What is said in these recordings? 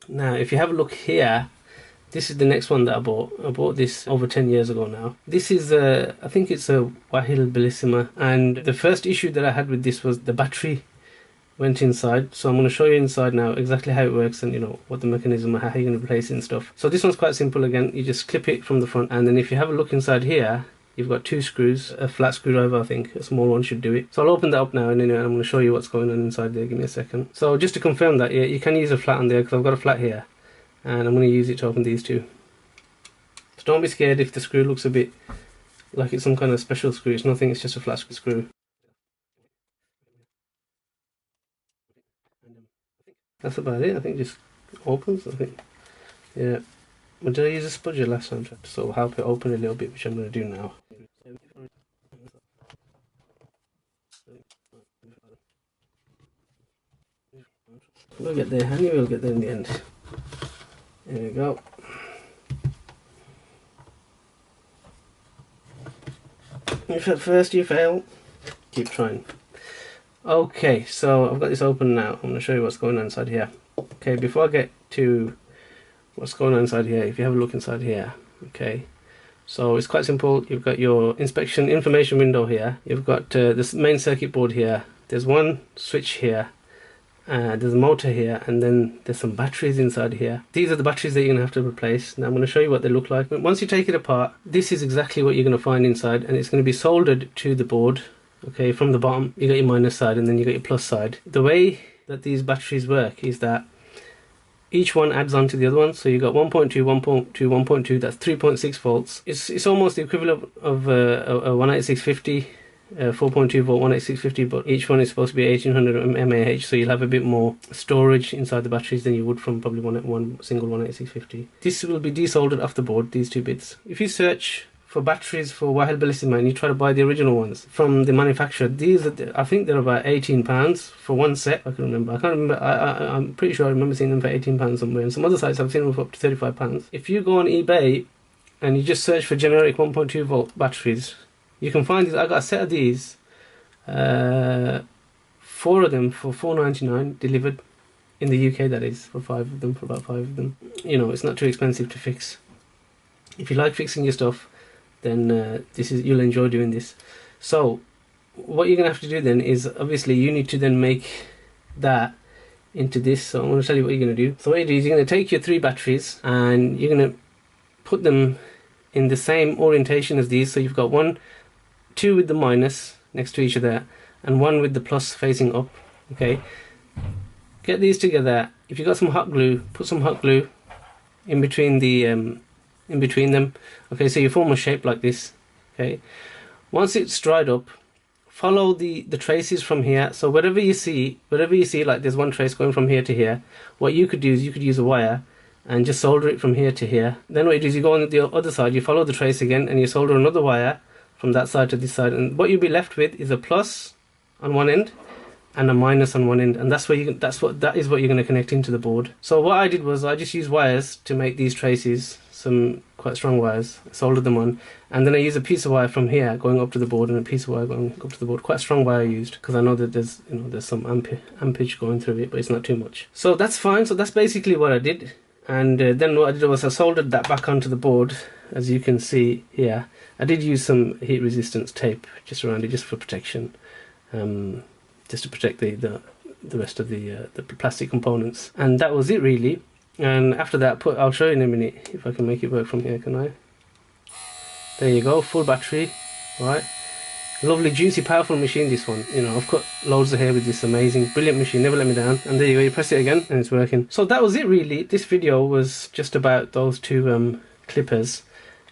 Now if you have a look here, this is the next one that I bought. I bought this over 10 years ago now. This is I think it's a Wahl Bellissima, and the first issue that I had with this was the battery went inside. So I'm going to show you inside now exactly how it works, and you know what the mechanism, how you're going to replace it and stuff. So this one's quite simple. Again, you just clip it from the front, and then if you have a look inside here, you've got 2 screws, a flat screwdriver, I think a small one should do it. So I'll open that up now, and then I'm going to show you what's going on inside there. Give me a second. So just to confirm that, yeah, you can use a flat on there, because I've got a flat here, and I'm going to use it to open these two. So don't be scared if the screw looks a bit like it's some kind of special screw. It's nothing, it's just a flat screw. That's about it. I think it just opens, I think. Yeah. But did I use a spudger last time to sort of help it open a little bit, which I'm going to do now. We'll get there, and we'll get there in the end. There we go. If at first you fail, keep trying. Okay, so I've got this open now. I'm going to show you what's going on inside here. Okay, before I get to what's going on inside here, if you have a look inside here, okay, so it's quite simple. You've got your inspection information window here. You've got this main circuit board here. There's one switch here. There's a motor here, and then there's some batteries inside here. These are the batteries that you're going to have to replace. Now I'm going to show you what they look like. But once you take it apart, this is exactly what you're going to find inside, and it's going to be soldered to the board. Okay, from the bottom you got your minus side, and then you got your plus side. The way that these batteries work is that each one adds on to the other one. So you got 1.2, 1.2, 1.2. That's 3.6 volts. It's almost the equivalent of a 18650. 4.2 volt 18650, but each one is supposed to be 1800 mAh, so you'll have a bit more storage inside the batteries than you would from probably one single 18650. This will be desoldered off the board, these two bits. If you search for batteries for Wahl Bellissima and you try to buy the original ones from the manufacturer, these are, I think they're about £18 for one set. I can remember. I can't remember. I'm pretty sure I remember seeing them for £18 somewhere. And some other sites I've seen them for up to £35. If you go on eBay and you just search for generic 1.2 volt batteries, you can find these. I got a set of these, 4 of them for £4.99 delivered in the UK. That is for 5 of them, for about 5 of them. You know, it's not too expensive to fix. If you like fixing your stuff, then you'll enjoy doing this. So what you're gonna have to do then is, obviously you need to then make that into this. So I'm going to tell you what you're going to do. So what you do is you're going to take your 3 batteries and you're going to put them in the same orientation as these. So you've got 2 with the minus next to each other and 1 with the plus facing up. Okay, get these together. If you've got some hot glue, put some hot glue in between the in between them. Okay, so you form a shape like this. Okay, once it's dried up, follow the traces from here. So whatever you see, like there's one trace going from here to here, what you could do is you could use a wire and just solder it from here to here. Then what you do is you go on the other side, you follow the trace again and you solder another wire from that side to this side, and what you'll be left with is a plus on one end and a minus on one end, and that is what you're going to connect into the board. So what I did was I just used wires to make these traces, some quite strong wires, soldered them on, and then I use a piece of wire from here going up to the board and a piece of wire going up to the board. Quite strong wire I used because I know that there's some ampage going through it, but it's not too much. So that's fine. So that's basically what I did, and then what I did was I soldered that back onto the board. As you can see here, I did use some heat resistance tape just around it, just for protection, just to protect the rest of the plastic components, and that was it really. And after that, I'll show you in a minute if I can make it work from here. Can I? There you go, full battery. Right, lovely, juicy, powerful machine. This one, I've cut loads of hair with this amazing, brilliant machine. Never let me down. And there you go. You press it again, and it's working. So that was it really. This video was just about those 2 clippers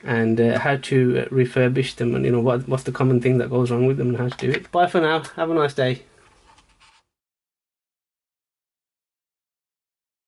and how to refurbish them, and what's the common thing that goes wrong with them and how to do it. Bye for now. Have a nice day.